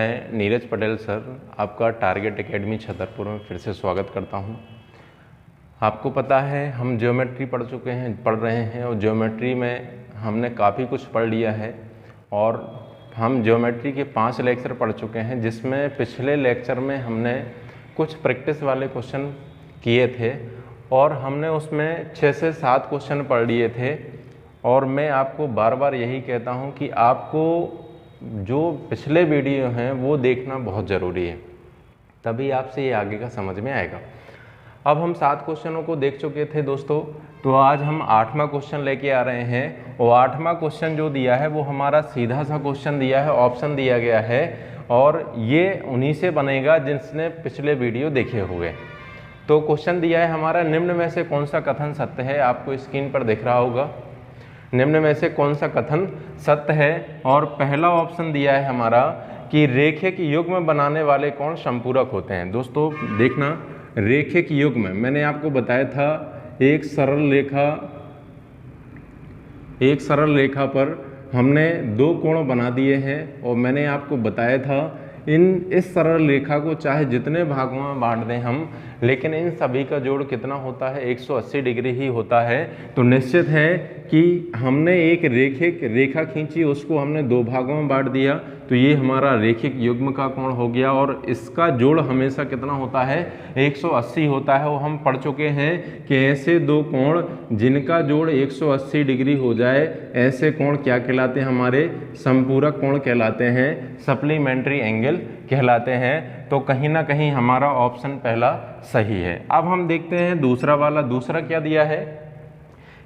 मैं नीरज पटेल सर आपका target academy Chhatarpur में फिर से स्वागत करता हूं। आपको पता है हम ज्योमेट्री पढ़ रहे हैं और ज्योमेट्री में हमने काफ़ी कुछ पढ़ लिया है और हम ज्योमेट्री के 5 लेक्चर पढ़ चुके हैं, जिसमें पिछले लेक्चर में हमने कुछ प्रैक्टिस वाले क्वेश्चन किए थे और हमने उसमें 6 से 7 क्वेश्चन पढ़ लिए थे। और मैं आपको बार बार यही कहता हूं कि आपको जो पिछले वीडियो हैं वो देखना बहुत ज़रूरी है, तभी आपसे ये आगे का समझ में आएगा। अब हम 7 क्वेश्चनों को देख चुके थे दोस्तों, तो आज हम 8वां क्वेश्चन लेके आ रहे हैं और 8वां क्वेश्चन जो दिया है वो हमारा सीधा सा क्वेश्चन दिया है, ऑप्शन दिया गया है और ये उन्हीं से बनेगा जिसने पिछले वीडियो देखे हुए। तो क्वेश्चन दिया है हमारा, निम्न में से कौन सा कथन सत्य है। आपको स्क्रीन पर दिख रहा होगा, निम्न में से कौन सा कथन सत्य है। और पहला ऑप्शन दिया है हमारा कि रेखिक युग्म बनाने वाले कौन संपूरक होते हैं। दोस्तों देखना, रेखिक युग्म मैंने आपको बताया था, एक सरल रेखा पर हमने 2 कोण बना दिए हैं और मैंने आपको बताया था इस सरल रेखा को चाहे जितने भागों में बांट दें हम, लेकिन इन सभी का जोड़ कितना होता है, 180 डिग्री ही होता है। तो निश्चित है कि हमने एक रेखा खींची, उसको हमने 2 भागों में बांट दिया, तो ये हमारा रेखिक युग्म का कोण हो गया और इसका जोड़ हमेशा कितना होता है, 180 होता है। वो हम पढ़ चुके हैं कि ऐसे 2 कोण जिनका जोड़ 180 डिग्री हो जाए, ऐसे कोण क्या कहलाते हैं, हमारे संपूरक कोण कहलाते हैं, सप्लीमेंट्री एंगल कहलाते हैं। तो कहीं ना कहीं हमारा ऑप्शन पहला सही है। अब हम देखते हैं दूसरा वाला। दूसरा क्या दिया है,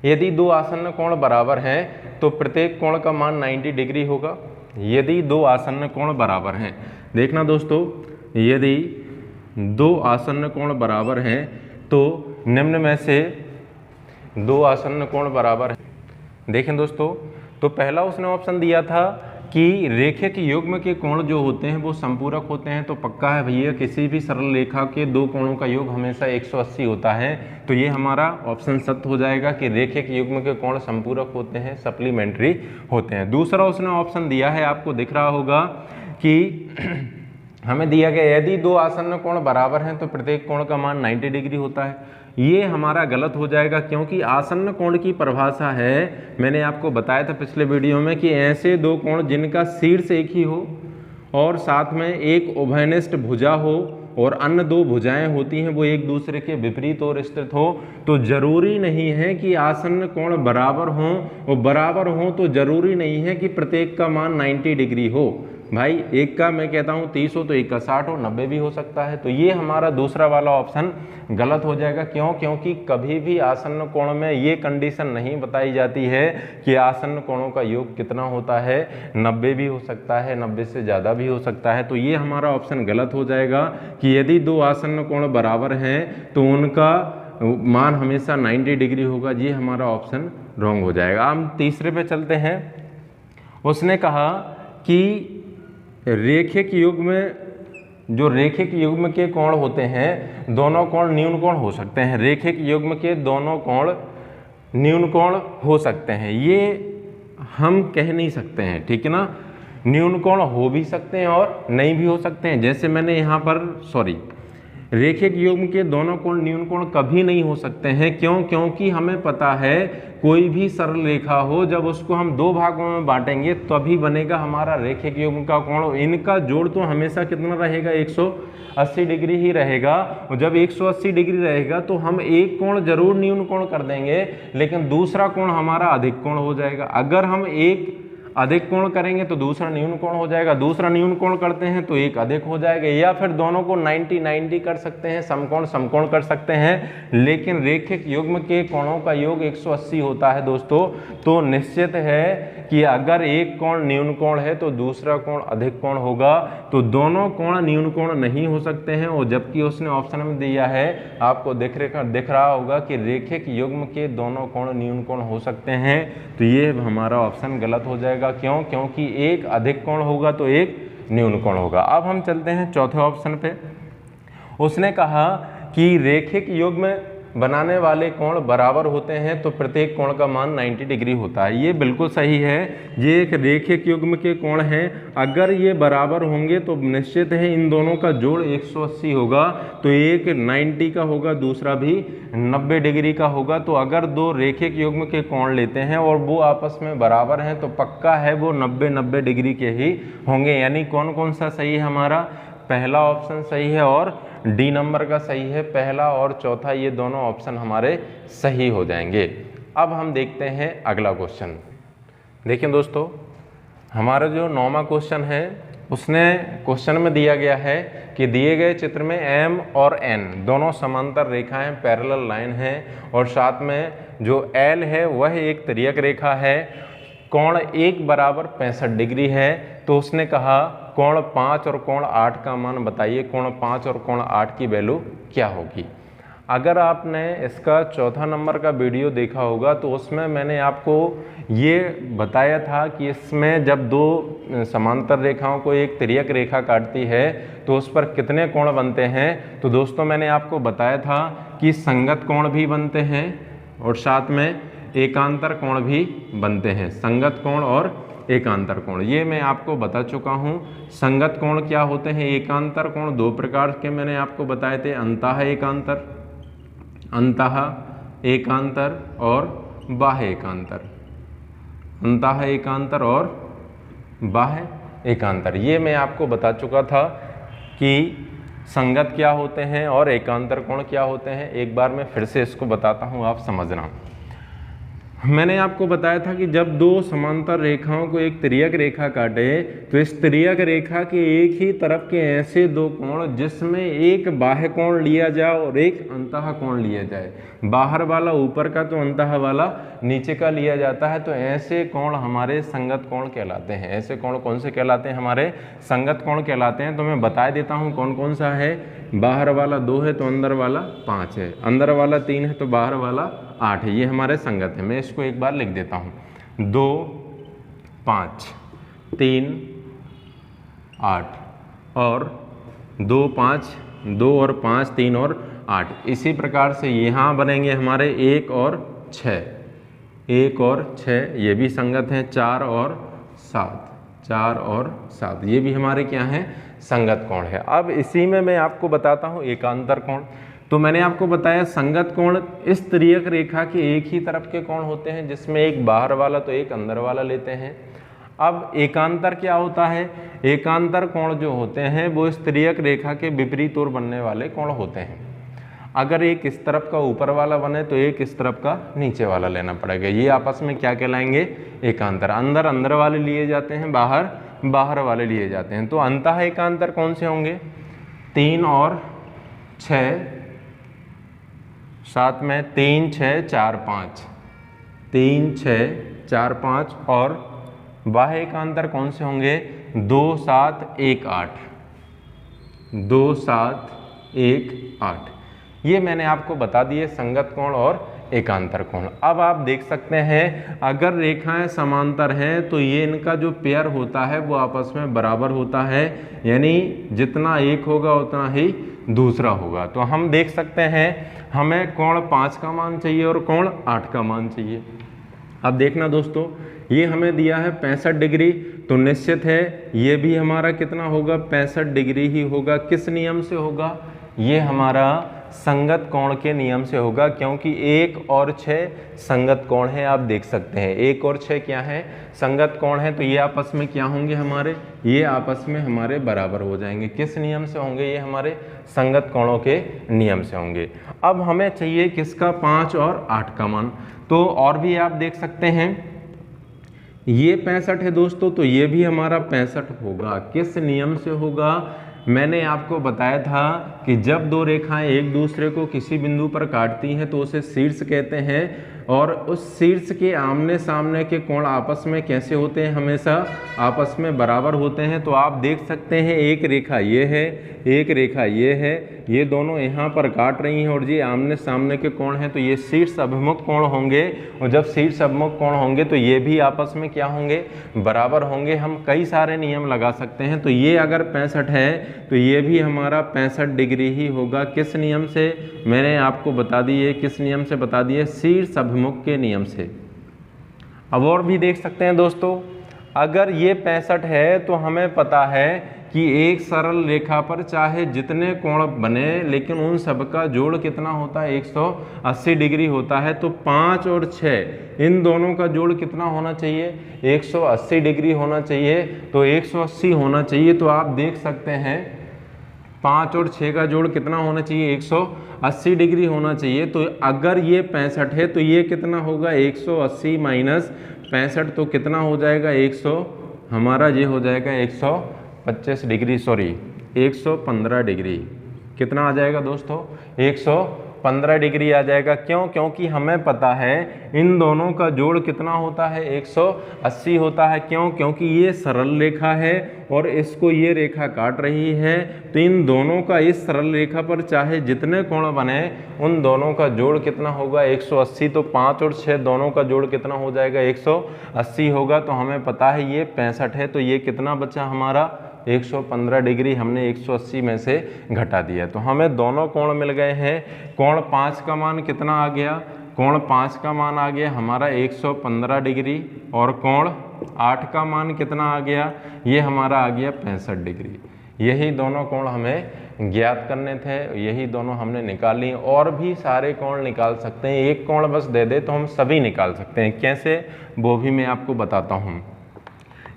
यदि 2 आसन्न कोण बराबर हैं तो प्रत्येक कोण का मान 90 डिग्री होगा। यदि 2 आसन्न कोण बराबर हैं, देखना दोस्तों, यदि 2 आसन्न कोण बराबर हैं तो निम्न में से 2 आसन्न कोण बराबर हैं। देखें दोस्तों, तो पहला उसने ऑप्शन दिया था कि रेखिक युग्म के कोण जो होते हैं वो संपूरक होते हैं। तो पक्का है भैया, किसी भी सरल रेखा के 2 कोणों का योग हमेशा 180 होता है। तो ये हमारा ऑप्शन सत्य हो जाएगा कि रेखिक युग्म के कोण संपूरक होते हैं, सप्लीमेंट्री होते हैं। दूसरा उसने ऑप्शन दिया है, आपको दिख रहा होगा कि हमें दिया गया यदि 2 आसन्न कोण बराबर हैं तो प्रत्येक कोण का मान 90 डिग्री होता है। ये हमारा गलत हो जाएगा, क्योंकि आसन्न कोण की परिभाषा है, मैंने आपको बताया था पिछले वीडियो में, कि ऐसे 2 कोण जिनका शीर्ष एक ही हो और साथ में एक उभयनिष्ठ भुजा हो और अन्य 2 भुजाएं होती हैं वो एक दूसरे के विपरीत और स्थित हो। तो जरूरी नहीं है कि आसन्न कोण बराबर हों, और बराबर हों तो जरूरी नहीं है कि प्रत्येक का मान 90 डिग्री हो। भाई एक का मैं कहता हूँ 30 हो तो एक का 60 हो, 90 भी हो सकता है। तो ये हमारा दूसरा वाला ऑप्शन गलत हो जाएगा। क्यों? क्योंकि कभी भी आसन्न कोण में ये कंडीशन नहीं बताई जाती है कि आसन्न कोणों का योग कितना होता है, 90 भी हो सकता है, 90 से ज़्यादा भी हो सकता है। तो ये हमारा ऑप्शन गलत हो जाएगा कि यदि 2 आसन्न कोण बराबर हैं तो उनका मान हमेशा 90 डिग्री होगा। ये हमारा ऑप्शन रॉन्ग हो जाएगा। हम तीसरे पे चलते हैं। उसने कहा कि रेखिक युग्म के कोण होते हैं, दोनों कोण न्यून कोण हो सकते हैं। रेखिक युग्म के दोनों कोण न्यून कोण हो सकते हैं, ये हम कह नहीं सकते हैं, ठीक है ना। न्यून कोण हो भी सकते हैं और नहीं भी हो सकते हैं। जैसे मैंने यहाँ पर रेखिक युग्म के दोनों कोण न्यून कोण कभी नहीं हो सकते हैं। क्यों? क्योंकि हमें पता है कोई भी सरल रेखा हो, जब उसको हम 2 भागों में बांटेंगे तभी बनेगा हमारा रेखिक युग्म का कोण। इनका जोड़ तो हमेशा कितना रहेगा, 180 डिग्री ही रहेगा। और जब 180 डिग्री रहेगा तो हम एक कोण जरूर न्यून कोण कर देंगे, लेकिन दूसरा कोण हमारा अधिक कोण हो जाएगा। अगर हम एक अधिक कोण करेंगे तो दूसरा न्यून कोण हो जाएगा, दूसरा न्यून कोण करते हैं तो एक अधिक हो जाएगा, या फिर दोनों को 90-90 कर सकते हैं, समकोण कर सकते हैं। लेकिन रेखिक युग्म के कोणों का योग 180 होता है दोस्तों। तो निश्चित है कि अगर एक कोण न्यून कोण है तो दूसरा कोण अधिक कोण होगा। तो दोनों कोण न्यून कोण नहीं हो सकते हैं। और जबकि उसने ऑप्शन में दिया है, आपको दिख रहा होगा कि रेखिक युग्म के दोनों कोण न्यून कोण हो सकते हैं। तो ये हमारा ऑप्शन गलत हो जाएगा। क्यों? क्योंकि एक अधिक कोण होगा तो एक न्यून कोण होगा। अब हम चलते हैं चौथे ऑप्शन पे। उसने कहा कि रेखिक युग्म बनाने वाले कोण बराबर होते हैं तो प्रत्येक कोण का मान 90 डिग्री होता है। ये बिल्कुल सही है। ये एक रेखिक युग्म के कोण हैं, अगर ये बराबर होंगे तो निश्चित है इन दोनों का जोड़ 180 होगा। तो एक 90 का होगा, दूसरा भी 90 डिग्री का होगा। तो अगर दो रेखिक युग्म के कोण लेते हैं और वो आपस में बराबर हैं तो पक्का है वो 90 डिग्री के ही होंगे। यानी कौन कौन सा सही है हमारा? पहला ऑप्शन सही है और डी नंबर का सही है। पहला और चौथा ये दोनों ऑप्शन हमारे सही हो जाएंगे। अब हम देखते हैं अगला क्वेश्चन। देखिए दोस्तों, हमारा जो 9वां क्वेश्चन है उसने क्वेश्चन में दिया गया है कि दिए गए चित्र में M और N दोनों समांतर रेखाएं पैरेलल लाइन हैं और साथ में जो L है वह एक तिर्यक रेखा है, कोण 1 बराबर 65 डिग्री है। तो उसने कहा कोण 5 और कोण 8 का मान बताइए, कोण 5 और कोण 8 की वैल्यू क्या होगी। अगर आपने इसका चौथा नंबर का वीडियो देखा होगा तो उसमें मैंने आपको ये बताया था कि इसमें जब दो समांतर रेखाओं को एक तिर्यक रेखा काटती है तो उस पर कितने कोण बनते हैं। तो दोस्तों मैंने आपको बताया था कि संगत कोण भी बनते हैं और साथ में एकांतर कोण भी बनते हैं। संगत कोण और एकांतर कोण ये मैं आपको बता चुका हूँ। संगत कोण क्या होते हैं? एकांतर कोण दो प्रकार के मैंने आपको बताए थे, अंतः एकांतर, अंतः एकांतर और बाह्य एकांतर, अंतः एकांतर और बाह्य एकांतर। ये मैं आपको बता चुका था कि संगत क्या होते हैं और एकांतर कोण क्या होते हैं। एक बार मैं फिर से इसको बताता हूँ, आप समझना। मैंने आपको बताया था कि जब दो समांतर रेखाओं को एक तिर्यक रेखा काटे तो इस तिर्यक रेखा के एक ही तरफ के ऐसे दो कोण जिसमें एक बाह्य कोण लिया जाए और एक अंतः कोण लिया जाए, बाहर वाला ऊपर का तो अंतः वाला नीचे का लिया जाता है, तो ऐसे कोण हमारे संगत कोण कहलाते हैं। ऐसे कोण कौन से कहलाते हैं? हमारे संगत कोण कहलाते हैं। तो मैं बता देता हूँ कौन कौन सा है। बाहर वाला 2 है तो अंदर वाला 5 है, अंदर वाला 3 है तो बाहर वाला 8 है। ये हमारे संगत है। मैं इसको एक बार लिख देता हूँ, 2 5 3 8 और 2 5 2 और 5 3 और 8। इसी प्रकार से यहाँ बनेंगे हमारे 1 और 6, 1 और 6 ये भी संगत हैं। 4 और 7, 4 और 7 ये भी हमारे क्या हैं? संगत कोण है। अब इसी में मैं आपको बताता हूँ एकांतर कोण। तो मैंने आपको बताया संगत कोण इस तिर्यक रेखा के एक ही तरफ के कोण होते हैं जिसमें एक बाहर वाला तो एक अंदर वाला लेते हैं। अब एकांतर क्या होता है? एकांतर कोण जो होते हैं वो इस तिर्यक रेखा के विपरीत ओर बनने वाले कोण होते हैं। अगर एक इस तरफ का ऊपर वाला बने तो एक इस तरफ का नीचे वाला लेना पड़ेगा। ये आपस में क्या कहलाएंगे? एकांतर। अंदर अंदर वाले लिए जाते हैं, बाहर बाहर वाले लिए जाते हैं। तो अंतः एकांतर कौन से होंगे? 3 और 6, साथ में 3 6 4 5, 3 6 4 5 और बाह्य एकांतर कौन से होंगे? 2 7 1 8, 2 7 1 8। ये मैंने आपको बता दिए संगत कोण और एकांतर कोण। अब आप देख सकते हैं अगर रेखाएं समांतर हैं तो ये इनका जो पेयर होता है वो आपस में बराबर होता है, यानी जितना एक होगा उतना ही दूसरा होगा। तो हम देख सकते हैं हमें कोण 5 का मान चाहिए और कोण 8 का मान चाहिए। अब देखना दोस्तों, ये हमें दिया है 65 डिग्री, तो निश्चित है ये भी हमारा कितना होगा? 65 डिग्री ही होगा। किस नियम से होगा? ये हमारा संगत कोण के नियम से होगा, क्योंकि 1 और 6 संगत कोण है। आप देख सकते हैं 1 और 6 क्या है? संगत कोण है। तो ये आपस में क्या होंगे हमारे? ये आपस में हमारे बराबर हो जाएंगे। किस नियम से होंगे? ये हमारे संगत कोणों के नियम से होंगे। अब हमें चाहिए किसका? 5 और 8 का मान। तो और भी आप देख सकते हैं ये 65 है दोस्तों, तो ये भी हमारा 65 होगा। किस नियम से होगा? मैंने आपको बताया था कि जब दो रेखाएं एक दूसरे को किसी बिंदु पर काटती हैं तो उसे शीर्ष कहते हैं, और उस शीर्ष के आमने सामने के कोण आपस में कैसे होते हैं? हमेशा आपस में बराबर होते हैं। तो आप देख सकते हैं एक रेखा ये है, एक रेखा ये है, ये दोनों यहाँ पर काट रही हैं और ये आमने सामने के कोण हैं, तो ये शीर्ष अभिमुख कोण होंगे। और जब शीर्ष अभिमुख कोण होंगे तो ये भी आपस में क्या होंगे? बराबर होंगे। हम कई सारे नियम लगा सकते हैं। तो ये अगर 65 है तो ये भी हमारा 65 डिग्री ही होगा। किस नियम से, मैंने आपको बता दिए किस नियम से बता दिए, शीर्ष अभिमुख के नियम से। अब और भी देख सकते हैं दोस्तों, अगर ये 65 है तो हमें पता है कि एक सरल रेखा पर चाहे जितने कोण बने लेकिन उन सब का जोड़ कितना होता है, 180 डिग्री होता है। तो 5 और 6 इन दोनों का जोड़ कितना होना चाहिए, 180 डिग्री होना चाहिए। तो 180 होना चाहिए। तो आप देख सकते हैं 5 और 6 का जोड़ कितना होना चाहिए, 180 डिग्री होना चाहिए। तो अगर ये 65 है तो ये कितना होगा, 180 माइनस 65 तो कितना हो जाएगा, 100 हमारा ये हो जाएगा 125 डिग्री, सॉरी 115 डिग्री। कितना आ जाएगा दोस्तों, 115 डिग्री आ जाएगा। क्यों, क्योंकि हमें पता है इन दोनों का जोड़ कितना होता है, 180 होता है। क्यों, क्योंकि ये सरल रेखा है और इसको ये रेखा काट रही है। तो इन दोनों का इस सरल रेखा पर चाहे जितने कोण बने उन दोनों का जोड़ कितना होगा, 180। तो 5 और 6 दोनों का जोड़ कितना हो जाएगा, 180 होगा। तो हमें पता है ये 65 है। तो ये कितना बचा हमारा, 115 डिग्री हमने 180 में से घटा दिया। तो हमें दोनों कोण मिल गए हैं। कोण 5 का मान कितना आ गया, कोण 5 का मान आ गया हमारा 115 डिग्री, और कोण 8 का मान कितना आ गया, ये हमारा आ गया 65 डिग्री। यही दोनों कोण हमें ज्ञात करने थे, यही दोनों हमने निकाल लिए। और भी सारे कोण निकाल सकते हैं, एक कोण बस दे दे तो हम सभी निकाल सकते हैं। कैसे, वो भी मैं आपको बताता हूँ।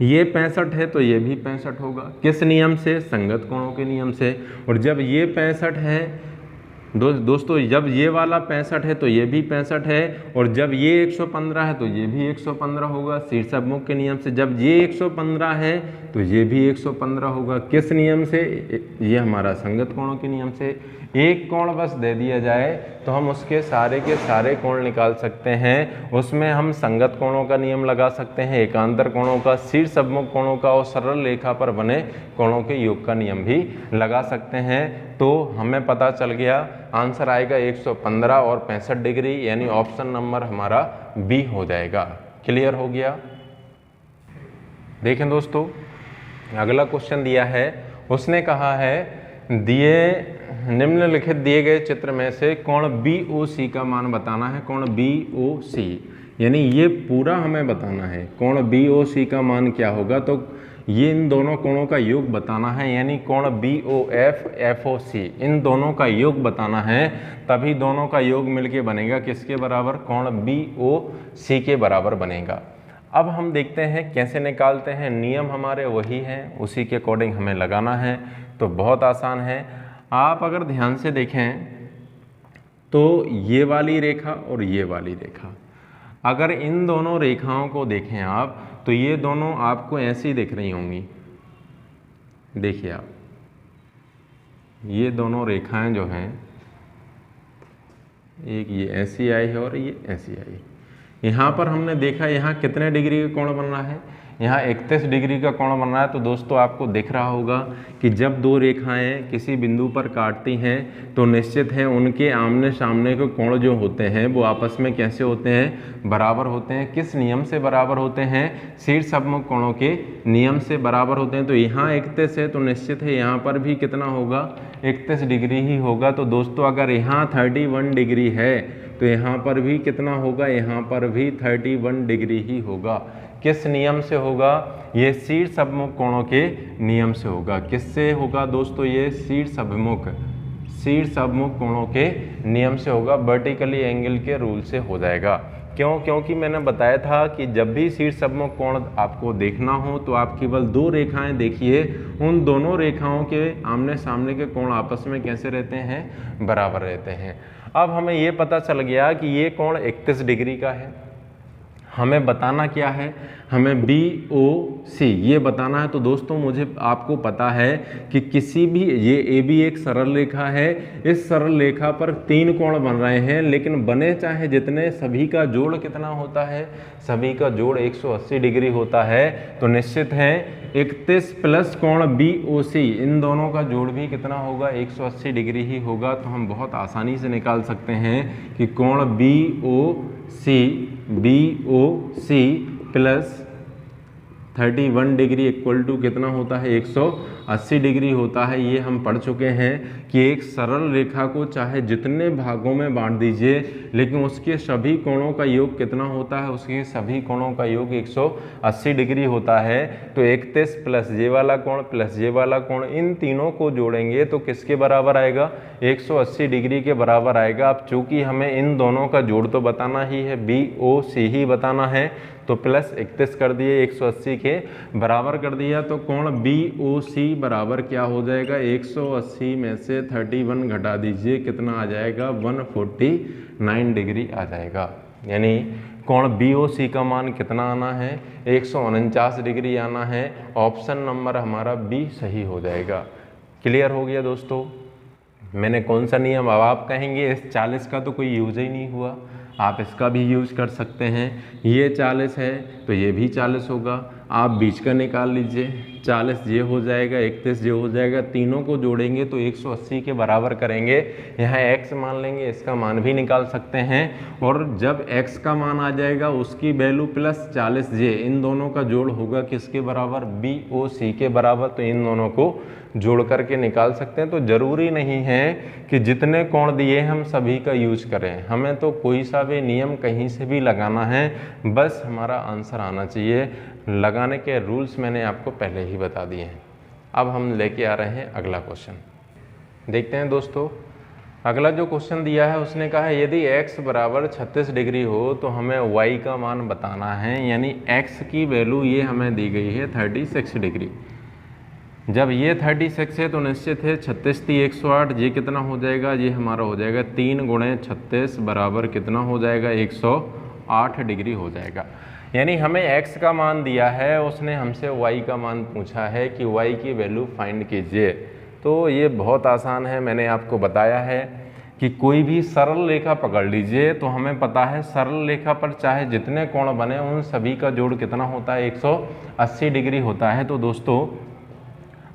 ये 65 है तो ये भी 65 होगा। किस नियम से, संगत कोणों के नियम से। और जब ये 65 है दोस्तों, जब ये वाला 65 है तो ये भी 65 है, और जब ये 115 है तो ये भी 115 होगा शीर्ष अभिमुख के नियम से। जब ये 115 है तो ये भी 115 होगा। किस नियम से, ये हमारा संगत कोणों के नियम से। एक कोण बस दे दिया जाए तो हम उसके सारे के सारे कोण निकाल सकते हैं। उसमें हम संगत कोणों का नियम लगा सकते हैं, एकांतर कोणों का, शीर्ष अभिमुख कोणों का, और सरल रेखा पर बने कोणों के योग का नियम भी लगा सकते हैं। तो हमें पता चल गया, आंसर आएगा 115 और 65 डिग्री, यानी ऑप्शन नंबर हमारा बी हो जाएगा। क्लियर हो गया। देखें दोस्तों, अगला क्वेश्चन दिया है, उसने कहा है दिए निम्नलिखित दिए गए चित्र में से कोण BOC का मान बताना है। कोण BOC यानी ये पूरा हमें बताना है। कोण BOC का मान क्या होगा, तो ये इन दोनों कोणों का योग बताना है, यानी कोण BOF FOC इन दोनों का योग बताना है। तभी दोनों का योग मिलके बनेगा किसके बराबर, कोण BOC के बराबर बनेगा। अब हम देखते हैं कैसे निकालते हैं। नियम हमारे वही हैं, उसी के अकॉर्डिंग हमें लगाना है। तो बहुत आसान है। आप अगर ध्यान से देखें तो ये वाली रेखा और ये वाली रेखा, अगर इन दोनों रेखाओं को देखें आप तो ये दोनों आपको ऐसी दिख रही होंगी। देखिए आप, ये दोनों रेखाएं जो हैं, एक ये ऐसी आई है और ये ऐसी आई। यहाँ पर हमने देखा यहाँ कितने डिग्री का कोण बन रहा है, यहाँ 31 डिग्री का कोण बन रहा है। तो दोस्तों आपको दिख रहा होगा कि जब दो रेखाएं किसी बिंदु पर काटती हैं तो निश्चित है उनके आमने सामने के कोण जो होते हैं वो आपस में कैसे होते हैं, बराबर होते हैं। किस नियम से बराबर होते हैं, शीर्ष अभिमुख कोणों के नियम से बराबर होते हैं। तो यहाँ 31 है तो निश्चित है यहाँ पर भी कितना होगा, 31 डिग्री ही होगा। तो दोस्तों अगर यहाँ 31 डिग्री है तो यहाँ पर भी कितना होगा, यहाँ पर भी 31 डिग्री ही होगा। किस नियम से होगा, ये शीर्ष अभिमुख कोणों के नियम से होगा। किससे होगा दोस्तों, ये शीर्ष अभिमुख कोणों के नियम से होगा, वर्टिकली एंगल के रूल से हो जाएगा। क्यों, क्योंकि मैंने बताया था कि जब भी शीर्ष अभिमुख कोण आपको देखना हो तो आप केवल दो रेखाएं देखिए, उन दोनों रेखाओं के आमने सामने के कोण आपस में कैसे रहते हैं, बराबर रहते हैं। अब हमें ये पता चल गया कि ये कोण 31 डिग्री का है। हमें बताना क्या है, हमें BOC ये बताना है। तो दोस्तों मुझे आपको पता है कि किसी भी, ये AB एक सरल रेखा है, इस सरल रेखा पर 3 कोण बन रहे हैं, लेकिन बने चाहे जितने, सभी का जोड़ कितना होता है, सभी का जोड़ 180 डिग्री होता है। तो निश्चित है 31 प्लस कोण BOC इन दोनों का जोड़ भी कितना होगा, 180 डिग्री ही होगा। तो हम बहुत आसानी से निकाल सकते हैं कि कोण BOC plus 31 degree equal to कितना होता है 180 डिग्री होता है। ये हम पढ़ चुके हैं कि एक सरल रेखा को चाहे जितने भागों में बांट दीजिए लेकिन उसके सभी कोणों का योग कितना होता है, उसके सभी कोणों का योग 180 डिग्री होता है। तो 31 प्लस ये वाला कोण प्लस ये वाला कोण, इन तीनों को जोड़ेंगे तो किसके बराबर आएगा, 180 डिग्री के बराबर आएगा। अब चूंकि हमें इन दोनों का जोड़ तो बताना ही है, BOC ही बताना है, तो प्लस 31 कर दिए, 180 के बराबर कर दिया, तो कोण BOC बराबर क्या हो जाएगा, 180 में से 31 घटा दीजिए, कितना आ जाएगा 149 डिग्री आ जाएगा। यानी कोण BOC का मान कितना आना है, 149 डिग्री आना है। ऑप्शन नंबर हमारा B सही हो जाएगा। क्लियर हो गया दोस्तों। मैंने कौन सा नियम, अब आप कहेंगे इस 40 का तो कोई यूज ही नहीं हुआ, आप इसका भी यूज कर सकते हैं। ये 40 है तो ये भी 40 होगा, आप बीच का निकाल लीजिए, 40 ये हो जाएगा, 31 ये हो जाएगा, तीनों को जोड़ेंगे तो 180 के बराबर करेंगे। यहाँ x मान लेंगे, इसका मान भी निकाल सकते हैं, और जब x का मान आ जाएगा उसकी वैल्यू प्लस 40 ये, इन दोनों का जोड़ होगा किसके बराबर, BOC के बराबर। तो इन दोनों को जोड़ करके निकाल सकते हैं। तो ज़रूरी नहीं है कि जितने कोण दिए हम सभी का यूज करें, हमें तो कोई सा भी नियम कहीं से भी लगाना है, बस हमारा आंसर आना चाहिए। लगाने के रूल्स मैंने आपको पहले ही बता दिए हैं। अब हम लेके आ रहे हैं अगला क्वेश्चन। देखते हैं दोस्तों, अगला जो क्वेश्चन दिया है उसने कहा है यदि x बराबर 36 डिग्री हो तो हमें y का मान बताना है। यानी x की वैल्यू ये हमें दी गई है 36 डिग्री। जब ये 36 है तो निश्चित है 36 थी 108, ये कितना हो जाएगा, ये हमारा हो जाएगा 3 गुणे 36 बराबर कितना हो जाएगा, 108 डिग्री हो जाएगा। यानी हमें x का मान दिया है, उसने हमसे y का मान पूछा है कि y की वैल्यू फाइंड कीजिए। तो ये बहुत आसान है, मैंने आपको बताया है कि कोई भी सरल रेखा पकड़ लीजिए तो हमें पता है सरल रेखा पर चाहे जितने कोण बने उन सभी का जोड़ कितना होता है, 180 डिग्री होता है। तो दोस्तों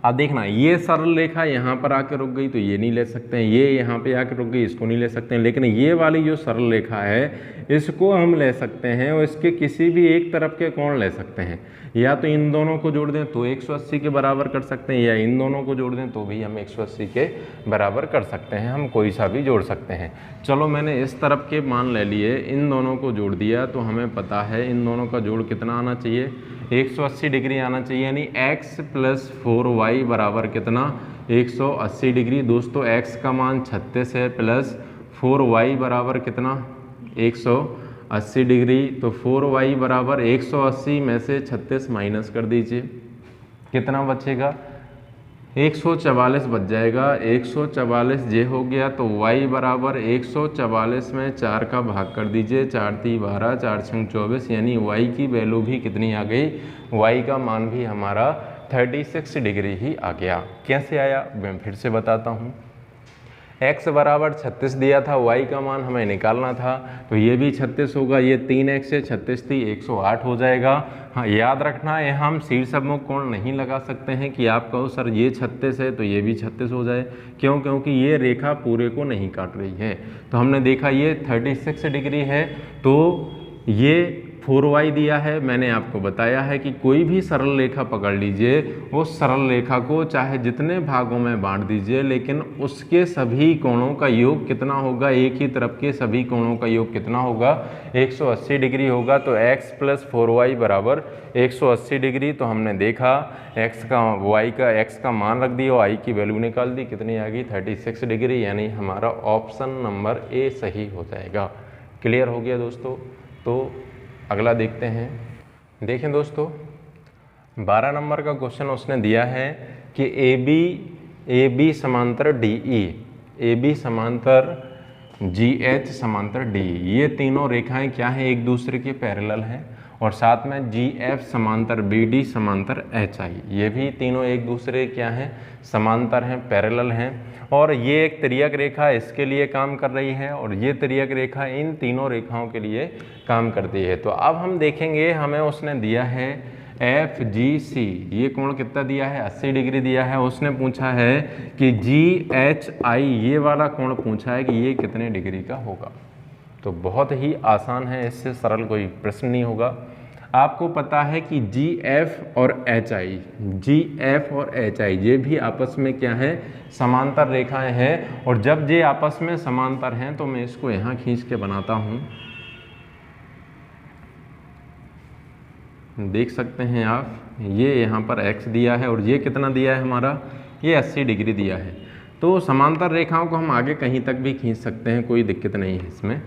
अब देखना, ये सरल रेखा यहाँ पर आके रुक गई तो ये नहीं ले सकते हैं, ये यहाँ पे आके रुक गई इसको नहीं ले सकते हैं, लेकिन ये वाली जो सरल रेखा है इसको हम ले सकते हैं और इसके किसी भी एक तरफ के कोण ले सकते हैं। या तो इन दोनों को जोड़ दें तो 180 के बराबर कर सकते हैं, या इन दोनों को जोड़ दें तो भी हम 180 के बराबर कर सकते हैं, हम कोई सा भी जोड़ सकते हैं। चलो मैंने इस तरफ के मान ले लिए, इन दोनों को जोड़ दिया, तो हमें पता है इन दोनों का जोड़ कितना आना चाहिए, 180 डिग्री आना चाहिए। यानी x प्लस 4y बराबर कितना, 180 डिग्री। दोस्तों x का मान 36 है प्लस 4y बराबर कितना, 180 डिग्री। तो 4y बराबर 180 में से 36 माइनस कर दीजिए, कितना बचेगा, 144 बच जाएगा। 144 ये हो गया, तो y बराबर 144 में 4 का भाग कर दीजिए, 4 × 12 4 × 24, यानी y की वैल्यू भी कितनी आ गई, y का मान भी हमारा 36 डिग्री ही आ गया। कैसे आया मैं फिर से बताता हूँ। x बराबर 36 दिया था, y का मान हमें निकालना था, तो ये भी 36 होगा, ये 3x से 36 थी 108 हो जाएगा। हाँ याद रखना है, हम शीर्षमुख कोण नहीं लगा सकते हैं कि आप कहो सर ये 36 है तो ये भी 36 हो जाए, क्यों, क्योंकि ये रेखा पूरे को नहीं काट रही है। तो हमने देखा ये 36 डिग्री है, तो ये 4y दिया है। मैंने आपको बताया है कि कोई भी सरल रेखा पकड़ लीजिए, उस सरल रेखा को चाहे जितने भागों में बांट दीजिए, लेकिन उसके सभी कोणों का योग कितना होगा, एक ही तरफ के सभी कोणों का योग कितना होगा, 180 डिग्री होगा। तो x प्लस 4y बराबर 180 डिग्री। तो हमने देखा x का मान रख दिया, y की वैल्यू निकाल दी, कितनी आ गई 36 डिग्री। यानी हमारा ऑप्शन नंबर A सही हो जाएगा। क्लियर हो गया दोस्तों। तो अगला देखते हैं। देखें दोस्तों, 12 नंबर का क्वेश्चन उसने दिया है कि AB समांतर DE, AB समांतर GH समांतर DE, ये तीनों रेखाएं क्या हैं, एक दूसरे के पैरेलल हैं, और साथ में GF समांतर BD समांतर HI, ये भी तीनों एक दूसरे क्या हैं, समांतर हैं, पैरेलल हैं। और ये एक तिर्यक रेखा इसके लिए काम कर रही है, और ये तिर्यक रेखा इन तीनों रेखाओं के लिए काम करती है। तो अब हम देखेंगे, हमें उसने दिया है FGC, ये कोण कितना दिया है, 80 डिग्री दिया है। उसने पूछा है कि GHI, ये वाला कोण पूछा है कि ये कितने डिग्री का होगा। तो बहुत ही आसान है, इससे सरल कोई प्रश्न नहीं होगा। आपको पता है कि GF और HI ये भी आपस में क्या है, समांतर रेखाएं हैं। और जब ये आपस में समांतर हैं तो मैं इसको यहाँ खींच के बनाता हूँ, देख सकते हैं आप, ये यहाँ पर x दिया है और ये कितना दिया है हमारा, ये 80 डिग्री दिया है। तो समांतर रेखाओं को हम आगे कहीं तक भी खींच सकते हैं, कोई दिक्कत नहीं है इसमें।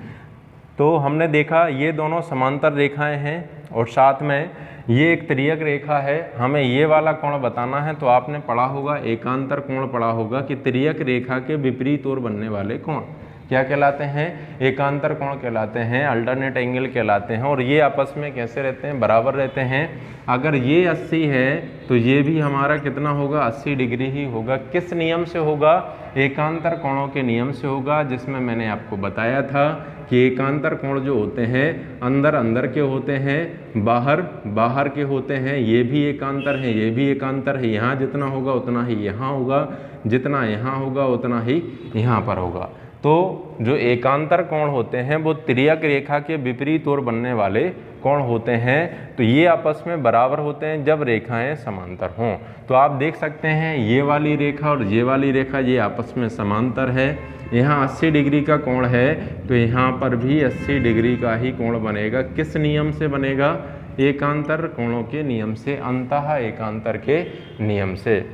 तो हमने देखा ये दोनों समांतर रेखाएं हैं और साथ में ये एक तिर्यक रेखा है। हमें ये वाला कोण बताना है, तो आपने पढ़ा होगा, एकांतर कोण पढ़ा होगा कि तिर्यक रेखा के विपरीत ओर बनने वाले कोण क्या कहलाते हैं, एकांतर कोण कहलाते हैं, अल्टरनेट एंगल कहलाते हैं। और ये आपस में कैसे रहते हैं, बराबर रहते हैं। अगर ये 80 है तो ये भी हमारा कितना होगा, 80 डिग्री ही होगा। किस नियम से होगा, एकांतर कोणों के नियम से होगा, जिसमें मैंने आपको बताया था कि एकांतर कोण जो होते हैं अंदर अंदर के होते हैं, बाहर बाहर के होते हैं। ये भी एकांतर है, ये भी एकांतर है। यहाँ जितना होगा उतना ही यहाँ होगा, जितना यहाँ होगा उतना ही यहाँ पर होगा। तो जो एकांतर कोण होते हैं वो तिर्यक रेखा के विपरीत ओर बनने वाले कोण होते हैं। तो ये आपस में बराबर होते हैं जब रेखाएं समांतर हों। तो आप देख सकते हैं ये वाली रेखा और ये वाली रेखा ये आपस में समांतर है। यहाँ 80 डिग्री का कोण है तो यहाँ पर भी 80 डिग्री का ही कोण बनेगा। किस नियम से बनेगा, एकांतर कोणों के नियम से, अंतः एकांतर के नियम से।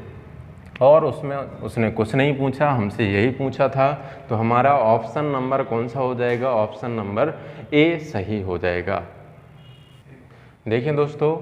और उसमें उसने कुछ नहीं पूछा, हमसे यही पूछा था। तो हमारा ऑप्शन नंबर कौन सा हो जाएगा, ऑप्शन नंबर ए सही हो जाएगा। देखिए दोस्तों,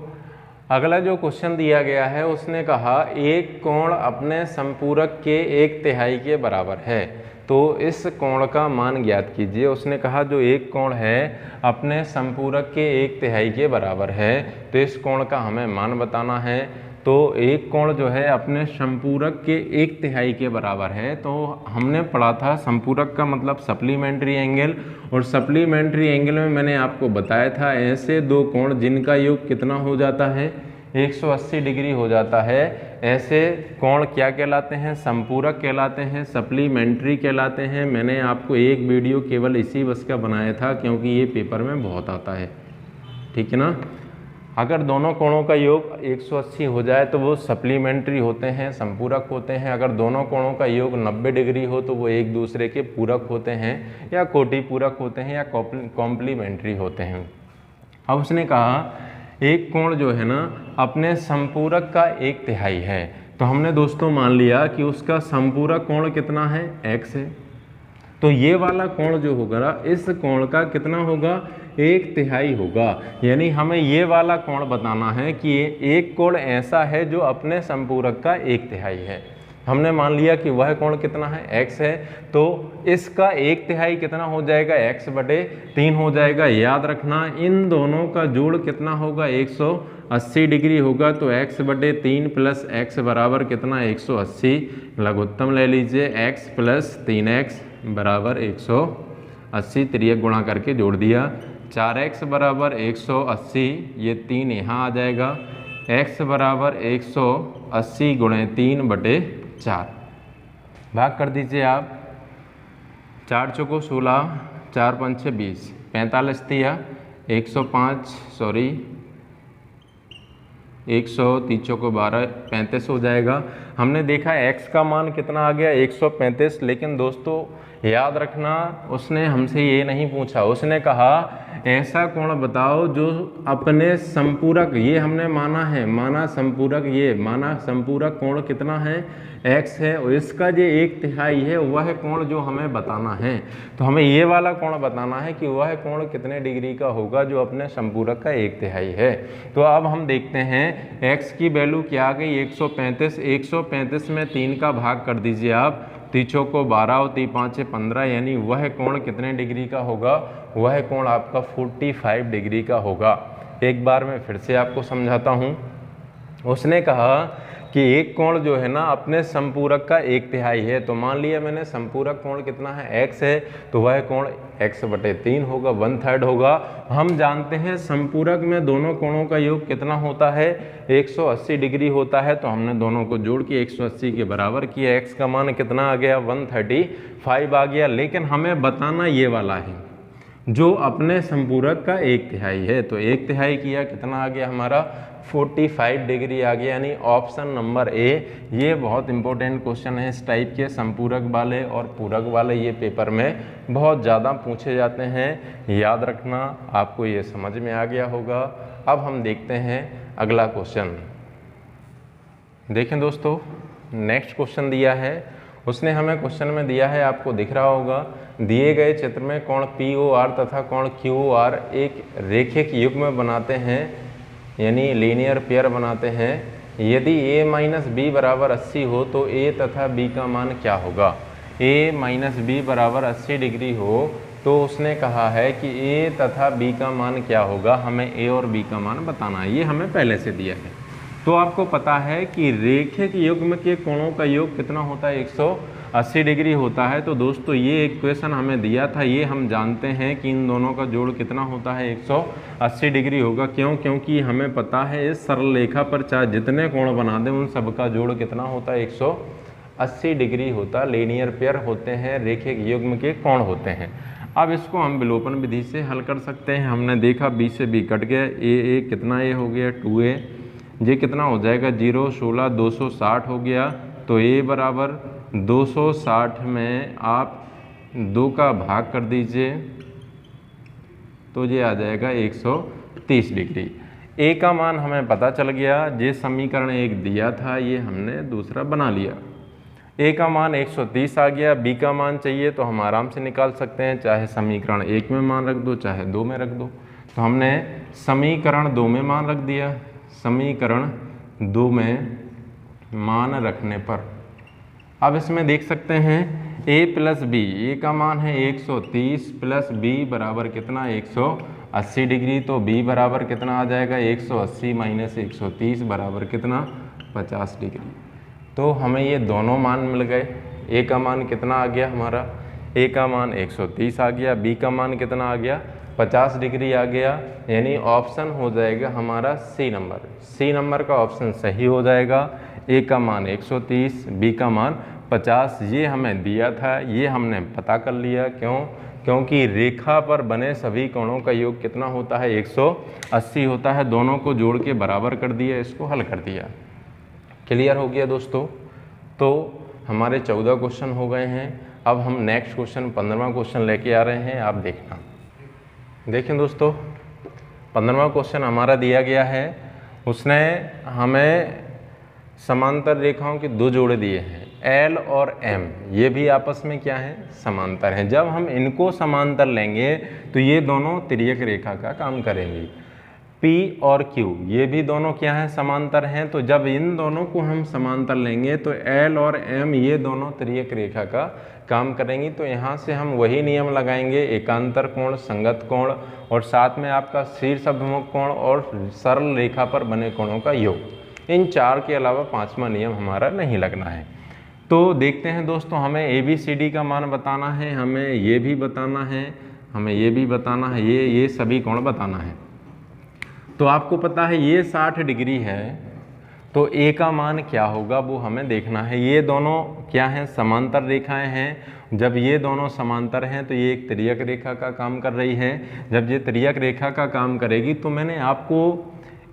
अगला जो क्वेश्चन दिया गया है उसने कहा एक कोण अपने संपूरक के 1/3 के बराबर है, तो इस कोण का मान ज्ञात कीजिए। उसने कहा जो एक कोण है अपने संपूरक के 1/3 के बराबर है, तो इस कोण का हमें मान बताना है। तो एक कोण जो है अपने संपूरक के 1/3 के बराबर है। तो हमने पढ़ा था संपूरक का मतलब सप्लीमेंट्री एंगल, और सप्लीमेंट्री एंगल में मैंने आपको बताया था ऐसे दो कोण जिनका योग कितना हो जाता है, 180 डिग्री हो जाता है, ऐसे कोण क्या कहलाते हैं, संपूरक कहलाते हैं, सप्लीमेंट्री कहलाते हैं। मैंने आपको एक वीडियो केवल इसी बस का बनाया था क्योंकि ये पेपर में बहुत आता है, ठीक है ना। अगर दोनों कोणों का योग 180 हो जाए तो वो सप्लीमेंट्री होते हैं, संपूरक होते हैं। अगर दोनों कोणों का योग 90 डिग्री हो तो वो एक दूसरे के पूरक होते हैं, या कोटि पूरक होते हैं, या कॉम्प्लीमेंट्री होते हैं। अब उसने कहा एक कोण जो है ना अपने संपूरक का 1/3 है, तो हमने दोस्तों मान लिया कि उसका संपूरक कोण कितना है, x है। तो ये वाला कोण जो होगा ना, इस कोण का कितना होगा, 1/3 होगा। यानी हमें ये वाला कोण बताना है कि एक कोण ऐसा है जो अपने संपूरक का 1/3 है। हमने मान लिया कि वह कोण कितना है, x है, तो इसका 1/3 कितना हो जाएगा, x/3 हो जाएगा। याद रखना इन दोनों का जोड़ कितना होगा, 180 डिग्री होगा। तो x/3 प्लस x बराबर कितना, 180। लघुत्तम ले लीजिए, x प्लस 3x बराबर 180, तिर्यक गुणा करके जोड़ दिया। 4x बराबर 180, ये 3 यहाँ आ जाएगा। x बराबर 180 गुणे 3/4 भाग कर दीजिए आप। 4 चौको 16, 4 पंचे 20, 45 दिया, 105 सॉरी 130 चौको 12, 35 हो जाएगा। हमने देखा x का मान कितना आ गया, 135। लेकिन दोस्तों याद रखना उसने हमसे ये नहीं पूछा, उसने कहा ऐसा कोण बताओ जो अपने संपूरक, ये हमने माना है, माना संपूरक, ये माना संपूरक कोण कितना है, x है, और इसका जो 1/3 है वह कोण जो हमें बताना है। तो हमें ये वाला कोण बताना है कि वह कोण कितने डिग्री का होगा जो अपने संपूरक का 1/3 है। तो अब हम देखते हैं x की वैल्यू क्या आ गई, 135। 135 में 3 का भाग कर दीजिए आप, 3 को 12 और 3 5 15, यानी वह कोण कितने डिग्री का होगा, वह कोण आपका 45 डिग्री का होगा। एक बार मैं फिर से आपको समझाता हूँ। उसने कहा कि एक कोण जो है ना अपने संपूरक का 1/3 है, तो मान लिया मैंने संपूरक कोण कितना है, x है, तो वह कोण x/3 होगा, 1/3 होगा। हम जानते हैं संपूरक में दोनों कोणों का योग कितना होता है, 180 डिग्री होता है। तो हमने दोनों को जोड़ के 180 के बराबर किया, x का मान कितना आ गया, 135 आ गया। लेकिन हमें बताना ये वाला है, जो अपने संपूरक का 1/3 है। तो 1/3 किया, कितना आ गया हमारा 45 डिग्री आ गया, यानी ऑप्शन नंबर ए। ये बहुत इंपॉर्टेंट क्वेश्चन है इस टाइप के, संपूरक वाले और पूरक वाले ये पेपर में बहुत ज़्यादा पूछे जाते हैं, याद रखना। आपको ये समझ में आ गया होगा। अब हम देखते हैं अगला क्वेश्चन। देखें दोस्तों, नेक्स्ट क्वेश्चन दिया है, उसने हमें क्वेश्चन में दिया है, आपको दिख रहा होगा, दिए गए चित्र में कोण POR तथा कोण QOR एक रेखिक युग्म बनाते हैं, यानी लीनियर पेयर बनाते हैं। यदि a माइनस बी बराबर 80 हो तो a तथा b का मान क्या होगा। a माइनस बी बराबर 80 डिग्री हो तो उसने कहा है कि a तथा b का मान क्या होगा, हमें a और b का मान बताना है। ये हमें पहले से दिया है। तो आपको पता है कि रेखिक युग्म के कोणों का योग कितना होता है, 180 डिग्री होता है। तो दोस्तों ये इक्वेशन हमें दिया था, ये हम जानते हैं कि इन दोनों का जोड़ कितना होता है, 180 डिग्री होगा। क्यों? क्योंकि हमें पता है इस सरल रेखा पर चाहे जितने कोण बना दें उन सब का जोड़ कितना होता है, 180 डिग्री होता। लीनियर पेयर होते हैं, रेखिक युग्म के कोण होते हैं। अब इसको हम विलोपन विधि से हल कर सकते हैं। हमने देखा b से b कट गया, a कितना a हो गया 2a, ये कितना हो जाएगा 0 16 260 हो गया। तो a बराबर 260 में आप 2 का भाग कर दीजिए तो ये आ जाएगा 130 डिग्री। a का मान हमें पता चल गया, ये समीकरण 1 दिया था, ये हमने दूसरा बना लिया। a का मान 130 आ गया, b का मान चाहिए तो हम आराम से निकाल सकते हैं, चाहे समीकरण 1 में मान रख दो चाहे 2 में रख दो। तो हमने समीकरण 2 में मान रख दिया। समीकरण 2 में मान रखने पर अब इसमें देख सकते हैं a प्लस बी, a का मान है 130 प्लस b बराबर कितना 180 डिग्री। तो b बराबर कितना आ जाएगा 180 माइनस 130 बराबर कितना 50 डिग्री। तो हमें ये दोनों मान मिल गए। a का मान कितना आ गया हमारा, a का मान 130 आ गया, b का मान कितना आ गया 50 डिग्री आ गया, यानी ऑप्शन हो जाएगा हमारा सी नंबर। सी नंबर का ऑप्शन सही हो जाएगा। a का मान 130, b का मान 50, ये हमें दिया था, ये हमने पता कर लिया। क्यों? क्योंकि रेखा पर बने सभी कोणों का योग कितना होता है 180 होता है। दोनों को जोड़ के बराबर कर दिया, इसको हल कर दिया। क्लियर हो गया दोस्तों। तो हमारे 14 क्वेश्चन हो गए हैं। अब हम नेक्स्ट क्वेश्चन 15वां क्वेश्चन लेके आ रहे हैं, आप देखना। देखें दोस्तों, 15वां क्वेश्चन हमारा दिया गया है, उसने हमें समांतर रेखाओं के 2 जोड़े दिए हैं, L और M। ये भी आपस में क्या है, समांतर हैं। जब हम इनको समांतर लेंगे तो ये दोनों तिर्यक रेखा का काम करेंगी। P और Q ये भी दोनों क्या हैं, समांतर हैं। तो जब इन दोनों को हम समांतर लेंगे तो L और M ये दोनों तिर्यक रेखा का काम करेंगी। तो यहाँ से हम वही नियम लगाएंगे, एकांतर कोण, संगत कोण और साथ में आपका शीर्ष अभिमुख कोण और सरल रेखा पर बने कोणों का योग। इन 4 के अलावा 5वां नियम हमारा नहीं लगना है। तो देखते हैं दोस्तों, हमें ABCD का मान बताना है, हमें ये भी बताना है, हमें ये भी बताना है, ये सभी कोण बताना है। तो आपको पता है ये 60 डिग्री है, तो A का मान क्या होगा वो हमें देखना है। ये दोनों क्या हैं, समांतर रेखाएं हैं। जब ये दोनों समांतर हैं तो ये एक तिर्यक रेखा का काम कर रही है। जब ये तिर्यक रेखा का काम करेगी तो मैंने आपको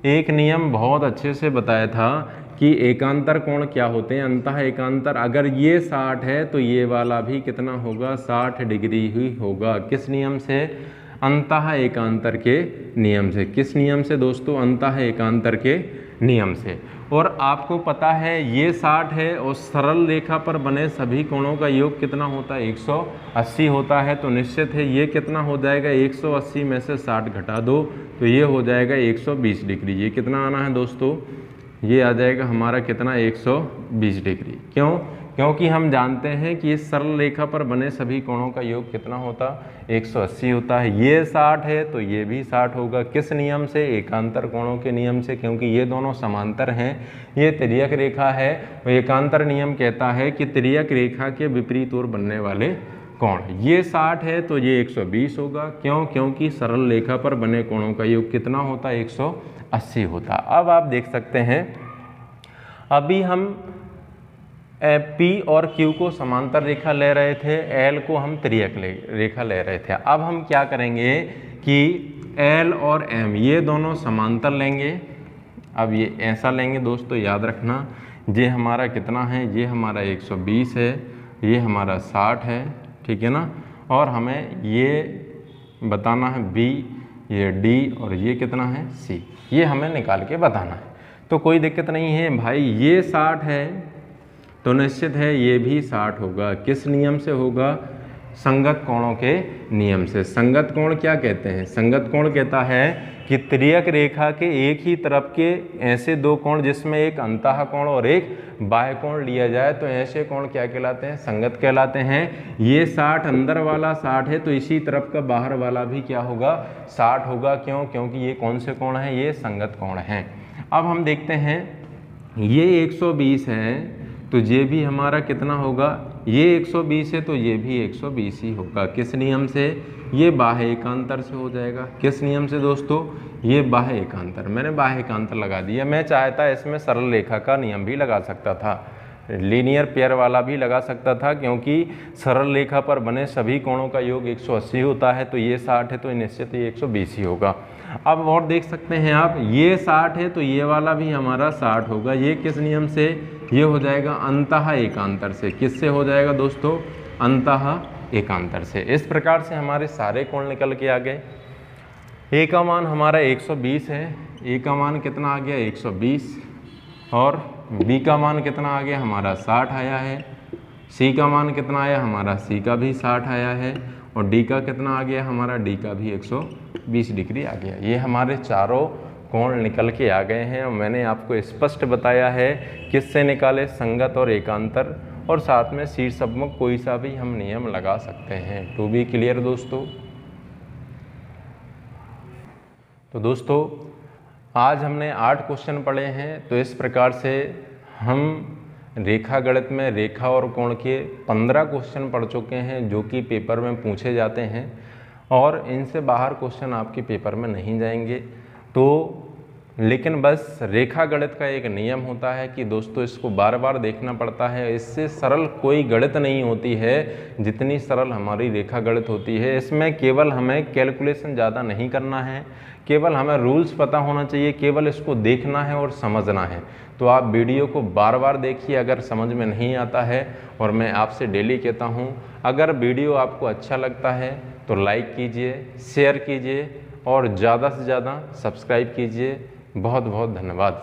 एक नियम बहुत अच्छे से बताया था कि एकांतर कोण क्या होते हैं, अंतः एकांतर। अगर ये 60 है तो ये वाला भी कितना होगा, 60 डिग्री ही होगा। किस नियम से, अंतः एकांतर के नियम से। किस नियम से दोस्तों, अंतः एकांतर के नियम से। और आपको पता है ये 60 है और सरल रेखा पर बने सभी कोणों का योग कितना होता है, 180 होता है। तो निश्चित है ये कितना हो जाएगा, 180 में से 60 घटा दो तो ये हो जाएगा 120 डिग्री। ये कितना आना है दोस्तों, ये आ जाएगा हमारा कितना, 120 डिग्री। क्यों? क्योंकि हम जानते हैं कि इस सरल रेखा पर बने सभी कोणों का योग कितना होता, 180 होता है। ये 60 है तो ये भी 60 होगा। किस नियम से, एकांतर कोणों के नियम से, क्योंकि ये दोनों समांतर हैं। ये तिर्यक रेखा है, और एकांतर नियम कहता है कि तिर्यक रेखा के विपरीत ओर बनने वाले कोण। ये 60 है तो ये 120 होगा। क्यों? क्योंकि सरल रेखा पर बने कोणों का योग कितना होता है, 180 होता। अब आप देख सकते हैं, अभी हम P और Q को समांतर रेखा ले रहे थे, L को हम त्रियक रेखा ले रहे थे। अब हम क्या करेंगे कि L और M ये दोनों समांतर लेंगे। अब ये ऐसा लेंगे दोस्तों, याद रखना, ये हमारा कितना है, ये हमारा 120 है, ये हमारा 60 है, ठीक है ना। और हमें ये बताना है B, ये D और ये कितना है C, ये हमें निकाल के बताना है। तो कोई दिक्कत नहीं है भाई, ये 60 है तो निश्चित है ये भी 60 होगा। किस नियम से होगा? संगत कोणों के नियम से। संगत कोण क्या कहते हैं? संगत कोण कहता है कि त्रियक रेखा के एक ही तरफ के ऐसे दो कोण जिसमें एक अंतः कोण और एक बाह्य कोण लिया जाए तो ऐसे कोण क्या कहलाते हैं? संगत कहलाते हैं। ये 60 अंदर वाला 60 है तो इसी तरफ का बाहर वाला भी क्या होगा? 60 होगा। क्यों? क्योंकि ये कौन से कोण हैं? ये संगत कोण हैं। अब हम देखते हैं, ये 120 है तो ये भी हमारा कितना होगा? ये 120 है तो ये भी 120 ही होगा। किस नियम से? ये बाह्य एकांतर से हो जाएगा। किस नियम से दोस्तों? ये बाह्य एकांतर। मैंने बाह्य एकांतर लगा दिया। मैं चाहता इसमें सरल रेखा का नियम भी लगा सकता था, लीनियर पेयर वाला भी लगा सकता था, क्योंकि सरल रेखा पर बने सभी कोणों का योग 180 होता है। तो ये 60 है तो निश्चित ये 120 ही होगा। अब और देख सकते हैं आप, ये 60 है तो ये वाला भी हमारा 60 होगा। ये किस नियम से? ये हो जाएगा अंतः एकांतर से। किससे हो जाएगा दोस्तों? अंतः एकांतर से। इस प्रकार से हमारे सारे कोण निकल के आ गए। ए का मान हमारा 120 है, ए का मान कितना आ गया? 120। और बी का मान कितना आ गया? हमारा 60 आया है। सी का मान कितना आया? हमारा सी का भी 60 आया है। और डी का कितना आ गया? हमारा डी का भी 120 डिग्री आ गया। ये हमारे चारों कोण निकल के आ गए हैं और मैंने आपको स्पष्ट बताया है किससे निकाले, संगत और एकांतर, और साथ में शीर्षक कोई सा भी हम नियम लगा सकते हैं। टू बी क्लियर दोस्तों? तो दोस्तों आज हमने 8 क्वेश्चन पढ़े हैं। तो इस प्रकार से हम रेखा गणित में रेखा और कोण के 15 क्वेश्चन पढ़ चुके हैं जो कि पेपर में पूछे जाते हैं, और इनसे बाहर क्वेश्चन आपके पेपर में नहीं जाएंगे। तो लेकिन बस रेखा गणित का एक नियम होता है कि दोस्तों इसको बार बार देखना पड़ता है। इससे सरल कोई गणित नहीं होती है जितनी सरल हमारी रेखा गणित होती है। इसमें केवल हमें कैलकुलेशन ज़्यादा नहीं करना है, केवल हमें रूल्स पता होना चाहिए, केवल इसको देखना है और समझना है। तो आप वीडियो को बार बार देखिए अगर समझ में नहीं आता है। और मैं आपसे डेली कहता हूँ, अगर वीडियो आपको अच्छा लगता है तो लाइक कीजिए, शेयर कीजिए और ज़्यादा से ज़्यादा सब्सक्राइब कीजिए। बहुत बहुत धन्यवाद।